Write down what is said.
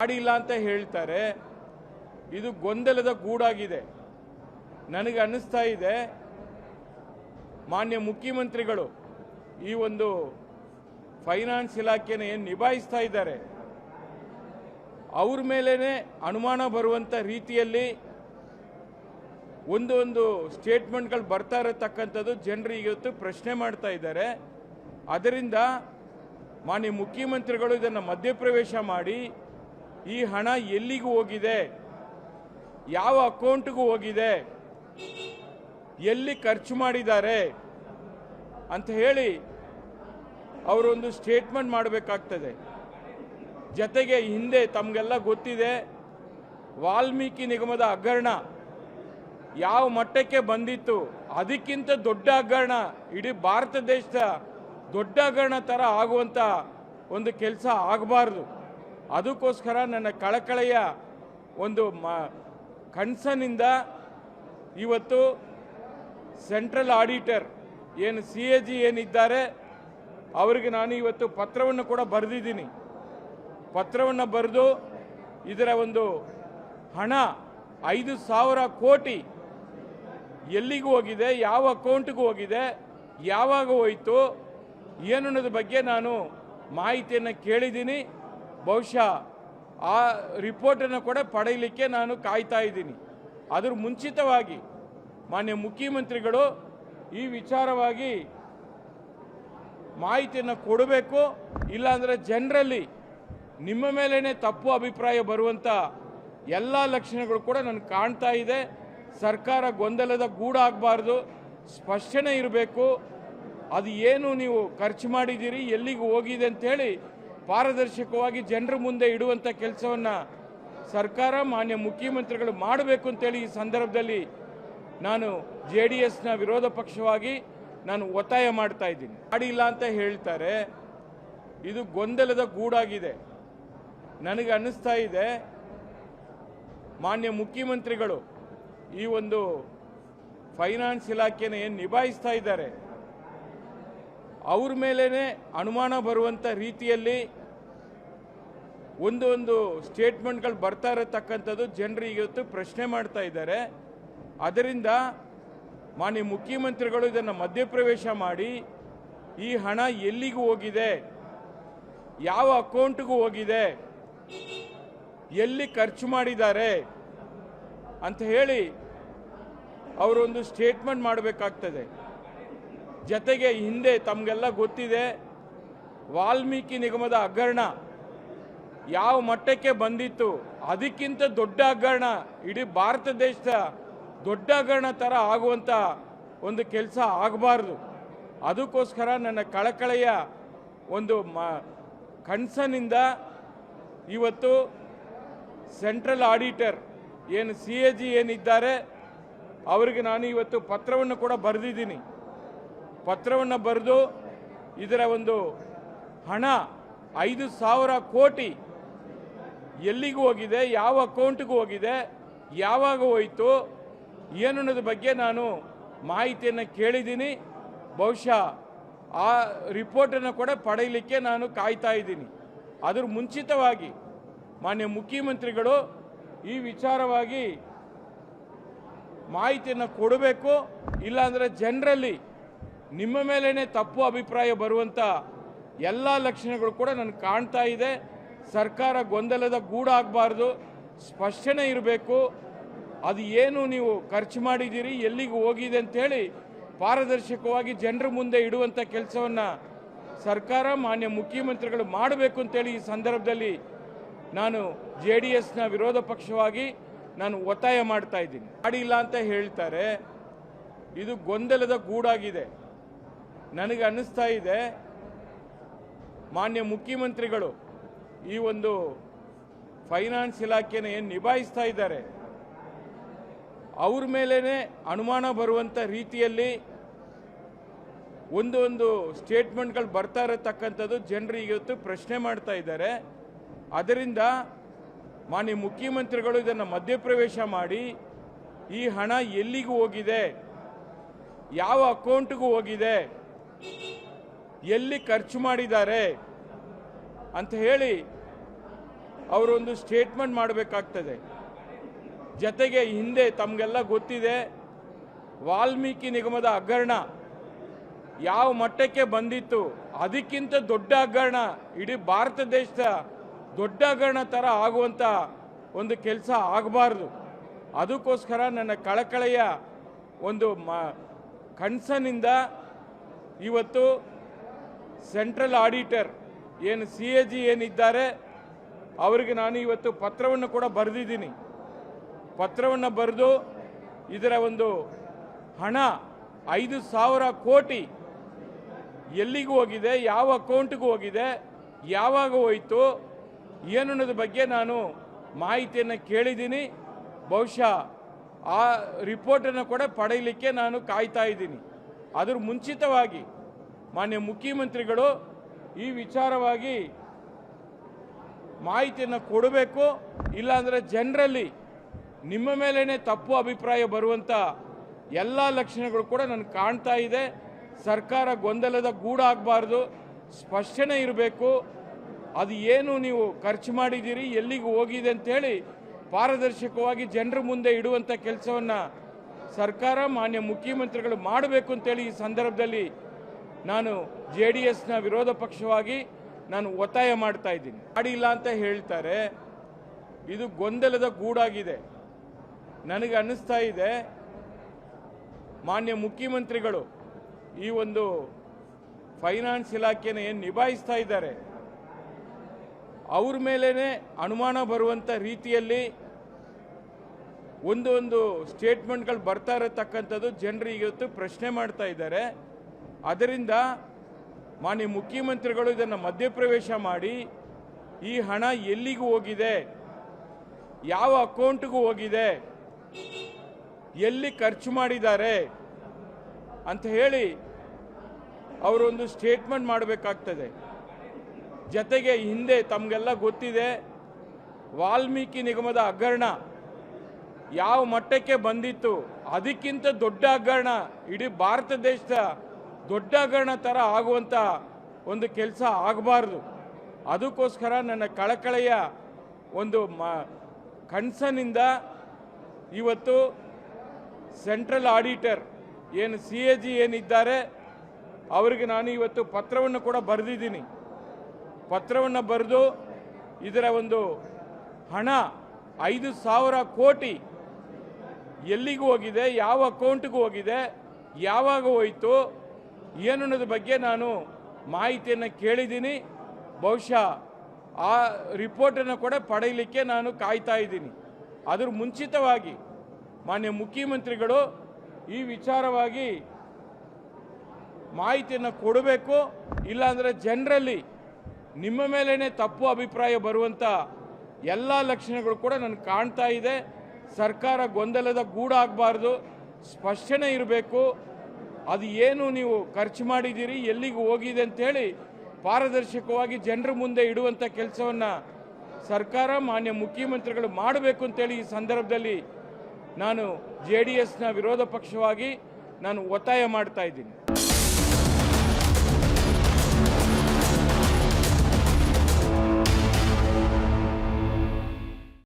ಮಾಡಿಲ್ಲ ಅಂತ ಹೇಳ್ತಾರೆ. ಇದು ಗೊಂದಲದ ಗೂಡಾಗಿದೆ. ನನಗೆ ಅನ್ನಿಸ್ತಾ ಇದೆ ಮಾನ್ಯ ಮುಖ್ಯಮಂತ್ರಿಗಳು ಈ ಒಂದು ಫೈನಾನ್ಸ್ ಇಲಾಖೆನ ಏನು ನಿಭಾಯಿಸ್ತಾ ಇದ್ದಾರೆ ಅವ್ರ ಮೇಲೇನೆ ಅನುಮಾನ ಬರುವಂತ ರೀತಿಯಲ್ಲಿ ಒಂದು ಸ್ಟೇಟ್ಮೆಂಟ್ಗಳು ಬರ್ತಾ ಇರತಕ್ಕಂಥದ್ದು ಜನರು ಇವತ್ತು ಪ್ರಶ್ನೆ ಮಾಡ್ತಾ ಇದ್ದಾರೆ. ಅದರಿಂದ ಮಾನ್ಯ ಮುಖ್ಯಮಂತ್ರಿಗಳು ಇದನ್ನು ಮಧ್ಯಪ್ರವೇಶ ಮಾಡಿ ಈ ಹಣ ಎಲ್ಲಿಗೂ ಹೋಗಿದೆ, ಯಾವ ಅಕೌಂಟ್ಗೂ ಹೋಗಿದೆ, ಎಲ್ಲಿ ಖರ್ಚು ಮಾಡಿದ್ದಾರೆ ಅಂತ ಹೇಳಿ ಅವರೊಂದು ಸ್ಟೇಟ್ಮೆಂಟ್ ಮಾಡಬೇಕಾಗ್ತದೆ. ಜೊತೆಗೆ ಹಿಂದೆ ತಮಗೆಲ್ಲ ಗೊತ್ತಿದೆ ವಾಲ್ಮೀಕಿ ನಿಗಮದ ಹಗರಣ ಯಾವ ಮಟ್ಟಕ್ಕೆ ಬಂದಿತ್ತು, ಅದಕ್ಕಿಂತ ದೊಡ್ಡ ಹಗರಣ ಇಡೀ ಭಾರತ ದೇಶದ ದೊಡ್ಡ ಹಗರಣ ಥರ ಆಗುವಂಥ ಒಂದು ಕೆಲಸ ಆಗಬಾರ್ದು. ಅದಕ್ಕೋಸ್ಕರ ನನ್ನ ಕಳಕಳೆಯ ಒಂದು ಕನ್ಸರ್ನಿಂದ ಇವತ್ತು ಸೆಂಟ್ರಲ್ ಆಡಿಟರ್ ಏನು CAG ಏನಿದ್ದಾರೆ ಅವರಿಗೆ ನಾನು ಇವತ್ತು ಪತ್ರವನ್ನು ಕೂಡ ಬರೆದಿದ್ದೀನಿ. ಪತ್ರವನ್ನು ಬರೆದು ಇದರ ಒಂದು ಹಣ 5,000 ಕೋಟಿ ಎಲ್ಲಿಗೂ ಹೋಗಿದೆ, ಯಾವ ಅಕೌಂಟ್ಗೂ ಹೋಗಿದೆ, ಯಾವಾಗ ಹೋಯಿತು ಏನು ಅನ್ನೋದ್ರ ಬಗ್ಗೆ ನಾನು ಮಾಹಿತಿಯನ್ನು ಕೇಳಿದ್ದೀನಿ. ಬಹುಶಃ ಆ ರಿಪೋರ್ಟನ್ನು ಕೂಡ ಪಡೆಯಲಿಕ್ಕೆ ನಾನು ಕಾಯ್ತಾ ಇದ್ದೀನಿ. ಅದರ ಮುಂಚಿತವಾಗಿ ಮಾನ್ಯ ಮುಖ್ಯಮಂತ್ರಿಗಳು ಈ ವಿಚಾರವಾಗಿ ಮಾಹಿತಿಯನ್ನು ಕೊಡಬೇಕು. ಇಲ್ಲಾಂದರೆ ಜನರಲ್ಲಿ ನಿಮ್ಮ ಮೇಲೇ ತಪ್ಪು ಅಭಿಪ್ರಾಯ ಬರುವಂಥ ಎಲ್ಲ ಲಕ್ಷಣಗಳು ಕೂಡ ನನಗೆ ಕಾಣ್ತಾ ಇದೆ. ಸರ್ಕಾರ ಗೊಂದಲದ ಗೂಡಾಗಬಾರ್ದು, ಸ್ಪಷ್ಟನೆ ಇರಬೇಕು. ಅದು ಏನು ನೀವು ಖರ್ಚು ಮಾಡಿದ್ದೀರಿ, ಎಲ್ಲಿಗೂ ಹೋಗಿದೆ ಅಂಥೇಳಿ ಪಾರದರ್ಶಕವಾಗಿ ಜನರ ಮುಂದೆ ಇಡುವಂಥ ಕೆಲಸವನ್ನು ಸರ್ಕಾರ ಮಾನ್ಯ ಮುಖ್ಯಮಂತ್ರಿಗಳು ಮಾಡಬೇಕು ಅಂತೇಳಿ ಈ ಸಂದರ್ಭದಲ್ಲಿ ನಾನು JDSನ ವಿರೋಧ ಪಕ್ಷವಾಗಿ ನಾನು ಒತ್ತಾಯ ಮಾಡ್ತಾ ಇದ್ದೀನಿ. ಮಾಡಿಲ್ಲ ಅಂತ ಹೇಳ್ತಾರೆ. ಇದು ಗೊಂದಲದ ಗೂಡಾಗಿದೆ. ನನಗೆ ಅನ್ನಿಸ್ತಾ ಇದೆ ಮಾನ್ಯ ಮುಖ್ಯಮಂತ್ರಿಗಳು ಈ ಒಂದು ಫೈನಾನ್ಸ್ ಇಲಾಖೆನ ಏನು ನಿಭಾಯಿಸ್ತಾ ಇದ್ದಾರೆ ಅವ್ರ ಮೇಲೇನೆ ಅನುಮಾನ ಬರುವಂಥ ರೀತಿಯಲ್ಲಿ ಒಂದು ಸ್ಟೇಟ್ಮೆಂಟ್ಗಳು ಬರ್ತಾ ಇರತಕ್ಕಂಥದ್ದು ಜನರು ಇವತ್ತು ಪ್ರಶ್ನೆ ಮಾಡ್ತಾ ಇದ್ದಾರೆ. ಅದರಿಂದ ಮಾನ್ಯ ಮುಖ್ಯಮಂತ್ರಿಗಳು ಇದನ್ನು ಮಧ್ಯಪ್ರವೇಶ ಮಾಡಿ ಈ ಹಣ ಎಲ್ಲಿಗೂ ಹೋಗಿದೆ, ಯಾವ ಅಕೌಂಟ್ಗೂ ಹೋಗಿದೆ, ಎಲ್ಲಿ ಖರ್ಚು ಮಾಡಿದ್ದಾರೆ ಅಂತ ಹೇಳಿ ಅವರೊಂದು ಸ್ಟೇಟ್ಮೆಂಟ್ ಮಾಡಬೇಕಾಗ್ತದೆ. ಜೊತೆಗೆ ಹಿಂದೆ ತಮಗೆಲ್ಲ ಗೊತ್ತಿದೆ ವಾಲ್ಮೀಕಿ ನಿಗಮದ ಹಗರಣ ಯಾವ ಮಟ್ಟಕ್ಕೆ ಬಂದಿತ್ತು, ಅದಕ್ಕಿಂತ ದೊಡ್ಡ ಹಗರಣ ಇಡೀ ಭಾರತ ದೇಶದ ದೊಡ್ಡ ಹಗರಣ ಥರ ಆಗುವಂಥ ಒಂದು ಕೆಲಸ ಆಗಬಾರ್ದು. ಅದಕ್ಕೋಸ್ಕರ ನನ್ನ ಕಳಕಳೆಯ ಒಂದು ಕನ್ಸರ್ನಿಂದ ಇವತ್ತು ಸೆಂಟ್ರಲ್ ಆಡಿಟರ್ ಏನು CAG ಏನಿದ್ದಾರೆ ಅವರಿಗೆ ನಾನು ಇವತ್ತು ಪತ್ರವನ್ನು ಕೂಡ ಬರೆದಿದ್ದೀನಿ. ಪತ್ರವನ್ನು ಬರೆದು ಇದರ ಒಂದು ಹಣ 5,000 ಕೋಟಿ ಎಲ್ಲಿಗೂ ಹೋಗಿದೆ, ಯಾವ ಅಕೌಂಟ್ಗೂ ಹೋಗಿದೆ, ಯಾವಾಗ ಹೋಯಿತು ಏನು ಅನ್ನೋದ್ರ ಬಗ್ಗೆ ನಾನು ಮಾಹಿತಿಯನ್ನು ಕೇಳಿದ್ದೀನಿ. ಬಹುಶಃ ಆ ರಿಪೋರ್ಟನ್ನು ಕೂಡ ಪಡೆಯಲಿಕ್ಕೆ ನಾನು ಕಾಯ್ತಾ ಇದ್ದೀನಿ. ಅದರ ಮುಂಚಿತವಾಗಿ ಮಾನ್ಯ ಮುಖ್ಯಮಂತ್ರಿಗಳು ಈ ವಿಚಾರವಾಗಿ ಮಾಹಿತಿಯನ್ನು ಕೊಡಬೇಕು. ಇಲ್ಲಾಂದರೆ ಜನರಲ್ಲಿ ನಿಮ್ಮ ಮೇಲೇ ತಪ್ಪು ಅಭಿಪ್ರಾಯ ಬರುವಂಥ ಎಲ್ಲ ಲಕ್ಷಣಗಳು ಕೂಡ ನನಗೆ ಕಾಣ್ತಾ ಇದೆ. ಸರ್ಕಾರ ಗೊಂದಲದ ಗೂಡಾಗಬಾರ್ದು, ಸ್ಪಷ್ಟನೆ ಇರಬೇಕು. ಅದು ಏನು ನೀವು ಖರ್ಚು ಮಾಡಿದ್ದೀರಿ, ಎಲ್ಲಿಗೂ ಹೋಗಿದೆ ಅಂಥೇಳಿ ಪಾರದರ್ಶಕವಾಗಿ ಜನರ ಮುಂದೆ ಇಡುವಂಥ ಕೆಲಸವನ್ನು ಸರ್ಕಾರ ಮಾನ್ಯ ಮುಖ್ಯಮಂತ್ರಿಗಳು ಮಾಡಬೇಕು ಅಂತೇಳಿ ಈ ಸಂದರ್ಭದಲ್ಲಿ ನಾನು JDSನ ವಿರೋಧ ಪಕ್ಷವಾಗಿ ನಾನು ಒತ್ತಾಯ ಮಾಡ್ತಾ ಇದ್ದೀನಿ. ಮಾಡಿಲ್ಲ ಅಂತ ಹೇಳ್ತಾರೆ. ಇದು ಗೊಂದಲದ ಗೂಡಾಗಿದೆ. ನನಗೆ ಅನ್ನಿಸ್ತಾ ಇದೆ ಮಾನ್ಯ ಮುಖ್ಯಮಂತ್ರಿಗಳು ಈ ಒಂದು ಫೈನಾನ್ಸ್ ಇಲಾಖೆನ ಏನು ನಿಭಾಯಿಸ್ತಾ ಇದ್ದಾರೆ ಅವ್ರ ಮೇಲೇ ಅನುಮಾನ ಬರುವಂಥ ರೀತಿಯಲ್ಲಿ ಒಂದು ಸ್ಟೇಟ್ಮೆಂಟ್ಗಳು ಬರ್ತಾ ಇರತಕ್ಕಂಥದ್ದು ಜನರು ಇವತ್ತು ಪ್ರಶ್ನೆ ಮಾಡ್ತಾ ಇದ್ದಾರೆ. ಅದರಿಂದ ಮಾನ್ಯ ಮುಖ್ಯಮಂತ್ರಿಗಳು ಇದನ್ನು ಮಧ್ಯಪ್ರವೇಶ ಮಾಡಿ ಈ ಹಣ ಎಲ್ಲಿಗೂ ಹೋಗಿದೆ, ಯಾವ ಅಕೌಂಟ್ಗೂ ಹೋಗಿದೆ, ಎಲ್ಲಿ ಖರ್ಚು ಮಾಡಿದ್ದಾರೆ ಅಂತ ಹೇಳಿ ಅವರೊಂದು ಸ್ಟೇಟ್ಮೆಂಟ್ ಮಾಡಬೇಕಾಗ್ತದೆ. ಜೊತೆಗೆ ಹಿಂದೆ ತಮಗೆಲ್ಲ ಗೊತ್ತಿದೆ, ವಾಲ್ಮೀಕಿ ನಿಗಮದ ಹಗರಣ ಯಾವ ಮಟ್ಟಕ್ಕೆ ಬಂದಿತ್ತು, ಅದಕ್ಕಿಂತ ದೊಡ್ಡ ಹಗರಣ, ಇಡೀ ಭಾರತ ದೇಶದ ದೊಡ್ಡ ಹಗರಣ ಥರ ಆಗುವಂಥ ಒಂದು ಕೆಲಸ ಆಗಬಾರ್ದು. ಅದಕ್ಕೋಸ್ಕರ ನನ್ನ ಕಳಕಳೆಯ ಒಂದು ಕನ್ಸರ್ನಿಂದ ಇವತ್ತು ಸೆಂಟ್ರಲ್ ಆಡಿಟರ್ ಏನು CAG ಏನಿದ್ದಾರೆ ಅವರಿಗೆ ನಾನು ಇವತ್ತು ಪತ್ರವನ್ನು ಕೂಡ ಬರೆದಿದ್ದೀನಿ. ಪತ್ರವನ್ನು ಬರೆದು ಇದರ ಒಂದು ಹಣ 5,000 ಕೋಟಿ ಎಲ್ಲಿಗೂ ಹೋಗಿದೆ, ಯಾವ ಅಕೌಂಟ್ಗೂ ಹೋಗಿದೆ, ಯಾವಾಗ ಹೋಯಿತು ಏನು ಅನ್ನೋದ್ರ ಬಗ್ಗೆ ನಾನು ಮಾಹಿತಿಯನ್ನು ಕೇಳಿದ್ದೀನಿ. ಬಹುಶಃ ಆ ರಿಪೋರ್ಟನ್ನು ಕೂಡ ಪಡೆಯಲಿಕ್ಕೆ ನಾನು ಕಾಯ್ತಾ ಇದ್ದೀನಿ. ಅದರ ಮುಂಚಿತವಾಗಿ ಮಾನ್ಯ ಮುಖ್ಯಮಂತ್ರಿಗಳು ಈ ವಿಚಾರವಾಗಿ ಮಾಹಿತಿಯನ್ನು ಕೊಡಬೇಕು. ಇಲ್ಲಾಂದರೆ ಜನರಲ್ಲಿ ನಿಮ್ಮ ಮೇಲೇ ತಪ್ಪು ಅಭಿಪ್ರಾಯ ಬರುವಂಥ ಎಲ್ಲ ಲಕ್ಷಣಗಳು ಕೂಡ ನನಗೆ ಕಾಣ್ತಾ ಇದೆ. ಸರ್ಕಾರ ಗೊಂದಲದ ಗೂಡಾಗಬಾರ್ದು, ಸ್ಪಷ್ಟನೆ ಇರಬೇಕು. ಅದು ಏನು ನೀವು ಖರ್ಚು ಮಾಡಿದ್ದೀರಿ, ಎಲ್ಲಿಗೆ ಹೋಗಿದೆ ಅಂತೇಳಿ ಪಾರದರ್ಶಕವಾಗಿ ಜನರ ಮುಂದೆ ಇಡುವಂಥ ಕೆಲಸವನ್ನು ಸರ್ಕಾರ ಮಾನ್ಯ ಮುಖ್ಯಮಂತ್ರಿಗಳು ಮಾಡಬೇಕು ಅಂತೇಳಿ ಈ ಸಂದರ್ಭದಲ್ಲಿ ನಾನು JDSನ ವಿರೋಧ ಪಕ್ಷವಾಗಿ ನಾನು ಒತ್ತಾಯ ಮಾಡ್ತಾ ಇದ್ದೀನಿ. ಮಾಡಿಲ್ಲ ಅಂತ ಹೇಳ್ತಾರೆ, ಇದು ಗೊಂದಲದ ಗೂಡಾಗಿದೆ. ನನಗೆ ಅನ್ನಿಸ್ತಾ ಇದೆ ಮಾನ್ಯ ಮುಖ್ಯಮಂತ್ರಿಗಳು ಈ ಒಂದು ಫೈನಾನ್ಸ್ ಇಲಾಖೆನ ಏನು ನಿಭಾಯಿಸ್ತಾ ಇದ್ದಾರೆ ಅವ್ರ ಮೇಲೇ ಅನುಮಾನ ಬರುವಂಥ ರೀತಿಯಲ್ಲಿ ಒಂದು ಸ್ಟೇಟ್ಮೆಂಟ್ಗಳು ಬರ್ತಾ ಇರತಕ್ಕಂಥದ್ದು ಜನರು ಇವತ್ತು ಪ್ರಶ್ನೆ ಮಾಡ್ತಾ ಇದ್ದಾರೆ. ಅದರಿಂದ ಮಾನ್ಯ ಮುಖ್ಯಮಂತ್ರಿಗಳು ಇದನ್ನು ಮಧ್ಯಪ್ರವೇಶ ಮಾಡಿ ಈ ಹಣ ಎಲ್ಲಿಗೂ ಹೋಗಿದೆ, ಯಾವ ಅಕೌಂಟ್ಗೂ ಹೋಗಿದೆ, ಎಲ್ಲಿ ಖರ್ಚು ಮಾಡಿದ್ದಾರೆ ಅಂತ ಹೇಳಿ ಅವರೊಂದು ಸ್ಟೇಟ್ಮೆಂಟ್ ಮಾಡಬೇಕಾಗ್ತದೆ. ಜೊತೆಗೆ ಹಿಂದೆ ತಮಗೆಲ್ಲ ಗೊತ್ತಿದೆ, ವಾಲ್ಮೀಕಿ ನಿಗಮದ ಹಗರಣ ಯಾವ ಮಟ್ಟಕ್ಕೆ ಬಂದಿತ್ತು, ಅದಕ್ಕಿಂತ ದೊಡ್ಡ ಹಗರಣ, ಇಡೀ ಭಾರತ ದೇಶದ ದೊಡ್ಡ ಹಗರಣ ಥರ ಆಗುವಂಥ ಒಂದು ಕೆಲಸ ಆಗಬಾರ್ದು. ಅದಕ್ಕೋಸ್ಕರ ನನ್ನ ಕಳಕಳೆಯ ಒಂದು ಕನ್ಸರ್ನಿಂದ ಇವತ್ತು ಸೆಂಟ್ರಲ್ ಆಡಿಟರ್ ಏನು CAG ಏನಿದ್ದಾರೆ ಅವರಿಗೆ ನಾನು ಇವತ್ತು ಪತ್ರವನ್ನು ಕೂಡ ಬರೆದಿದ್ದೀನಿ. ಪತ್ರವನ್ನು ಬರೆದು ಇದರ ಒಂದು ಹಣ 5,000 ಕೋಟಿ ಎಲ್ಲಿಗೂ ಹೋಗಿದೆ, ಯಾವ ಅಕೌಂಟ್ಗೂ ಹೋಗಿದೆ, ಯಾವಾಗ ಹೋಯಿತು ಏನು ಅನ್ನೋದ್ರ ಬಗ್ಗೆ ನಾನು ಮಾಹಿತಿಯನ್ನು ಕೇಳಿದ್ದೀನಿ. ಬಹುಶಃ ಆ ರಿಪೋರ್ಟನ್ನು ಕೂಡ ಪಡೆಯಲಿಕ್ಕೆ ನಾನು ಕಾಯ್ತಾ ಇದ್ದೀನಿ. ಅದರ ಮುಂಚಿತವಾಗಿ ಮಾನ್ಯ ಮುಖ್ಯಮಂತ್ರಿಗಳು ಈ ವಿಚಾರವಾಗಿ ಮಾಹಿತಿಯನ್ನು ಕೊಡಬೇಕು. ಇಲ್ಲಾಂದರೆ ಜನರಲ್ಲಿ ನಿಮ್ಮ ಮೇಲೇ ತಪ್ಪು ಅಭಿಪ್ರಾಯ ಬರುವಂಥ ಎಲ್ಲ ಲಕ್ಷಣಗಳು ಕೂಡ ನನಗೆ ಕಾಣ್ತಾ ಇದೆ. ಸರ್ಕಾರ ಗೊಂದಲದ ಗೂಡಾಗಬಾರ್ದು, ಸ್ಪಷ್ಟನೆ ಇರಬೇಕು. ಅದು ಏನು ನೀವು ಖರ್ಚು ಮಾಡಿದ್ದೀರಿ, ಎಲ್ಲಿಗೆ ಹೋಗಿದೆ ಅಂತೇಳಿ ಪಾರದರ್ಶಕವಾಗಿ ಜನರ ಮುಂದೆ ಇಡುವಂಥ ಕೆಲಸವನ್ನು ಸರ್ಕಾರ ಮಾನ್ಯ ಮುಖ್ಯಮಂತ್ರಿಗಳು ಮಾಡಬೇಕು ಅಂತೇಳಿ ಈ ಸಂದರ್ಭದಲ್ಲಿ ನಾನು JDSನ ವಿರೋಧ ಪಕ್ಷವಾಗಿ ನಾನು ಒತ್ತಾಯ ಮಾಡ್ತಾ ಇದ್ದೀನಿ.